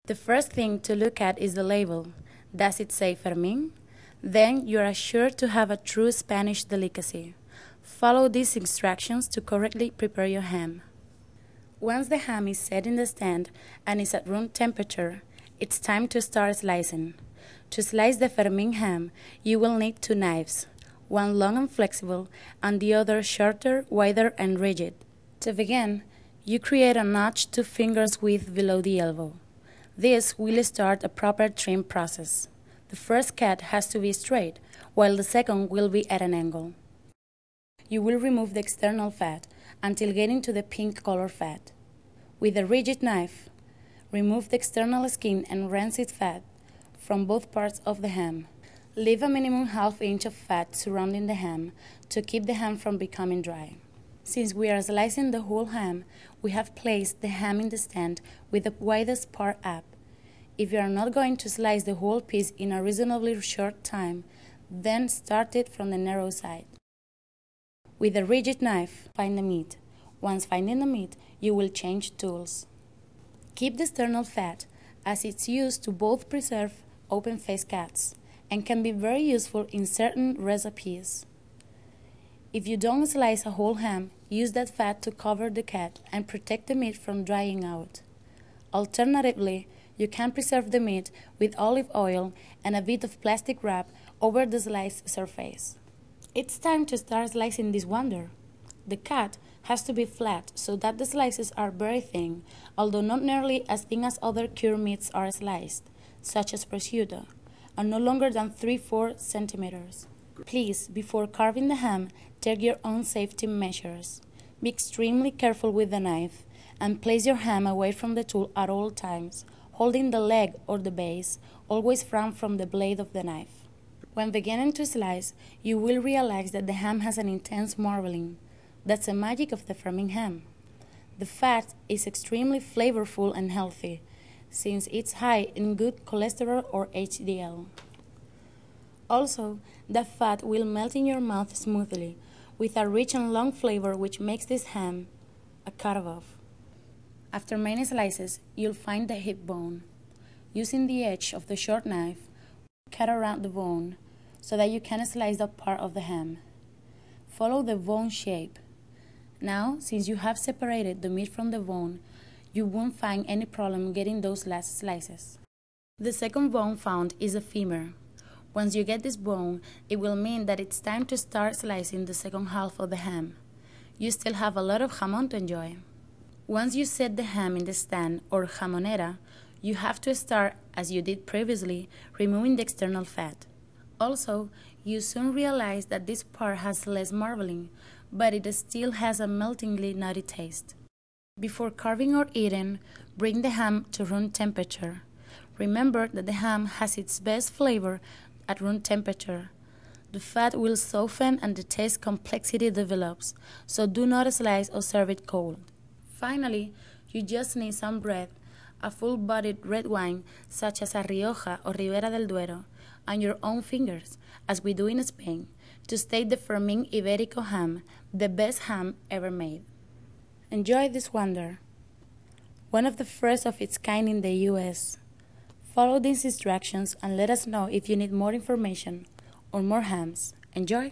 The first thing to look at is the label. Does it say Fermin? Then you are sure to have a true Spanish delicacy. Follow these instructions to correctly prepare your ham. Once the ham is set in the stand and is at room temperature, it's time to start slicing. To slice the Fermin ham, you will need 2 knives, one long and flexible, and the other shorter, wider, and rigid. To begin, you create a notch 2 fingers width below the elbow. This will start a proper trim process. The first cut has to be straight, while the second will be at an angle. You will remove the external fat until getting to the pink color fat. With a rigid knife, remove the external skin and rancid fat from both parts of the ham. Leave a minimum ½ inch of fat surrounding the ham to keep the ham from becoming dry. Since we are slicing the whole ham, we have placed the ham in the stand with the widest part up. If you are not going to slice the whole piece in a reasonably short time, then start it from the narrow side. With a rigid knife, find the meat. Once finding the meat, you will change tools. Keep the external fat, as it's used to both preserve open-face cuts and can be very useful in certain recipes. If you don't slice a whole ham, use that fat to cover the cut and protect the meat from drying out. Alternatively, you can preserve the meat with olive oil and a bit of plastic wrap over the sliced surface. It's time to start slicing this wonder. The cut has to be flat so that the slices are very thin, although not nearly as thin as other cured meats are sliced, such as prosciutto, and no longer than 3–4 centimeters. Please, before carving the ham, take your own safety measures. Be extremely careful with the knife, and place your ham away from the tool at all times, holding the leg or the base, always front from the blade of the knife. When beginning to slice, you will realize that the ham has an intense marbling. That's the magic of the Fermin ham. The fat is extremely flavorful and healthy, since it's high in good cholesterol or HDL. Also, the fat will melt in your mouth smoothly, with a rich and long flavor which makes this ham a cut-off. After many slices, you'll find the hip bone. Using the edge of the short knife, cut around the bone so that you can slice that part of the ham. Follow the bone shape. Now, since you have separated the meat from the bone, you won't find any problem getting those last slices. The second bone found is the femur. Once you get this bone, it will mean that it's time to start slicing the second half of the ham. You still have a lot of jamon to enjoy. Once you set the ham in the stand or jamonera, you have to start, as you did previously, removing the external fat. Also, you soon realize that this part has less marbling, but it still has a meltingly nutty taste. Before carving or eating, bring the ham to room temperature. Remember that the ham has its best flavor at room temperature. The fat will soften and the taste complexity develops, so do not slice or serve it cold. Finally, you just need some bread, a full-bodied red wine such as a Rioja or Ribera del Duero, and your own fingers, as we do in Spain, to state the Fermin iberico ham, the best ham ever made. Enjoy this wonder, one of the first of its kind in the US. Follow these instructions and let us know if you need more information or more hams. Enjoy!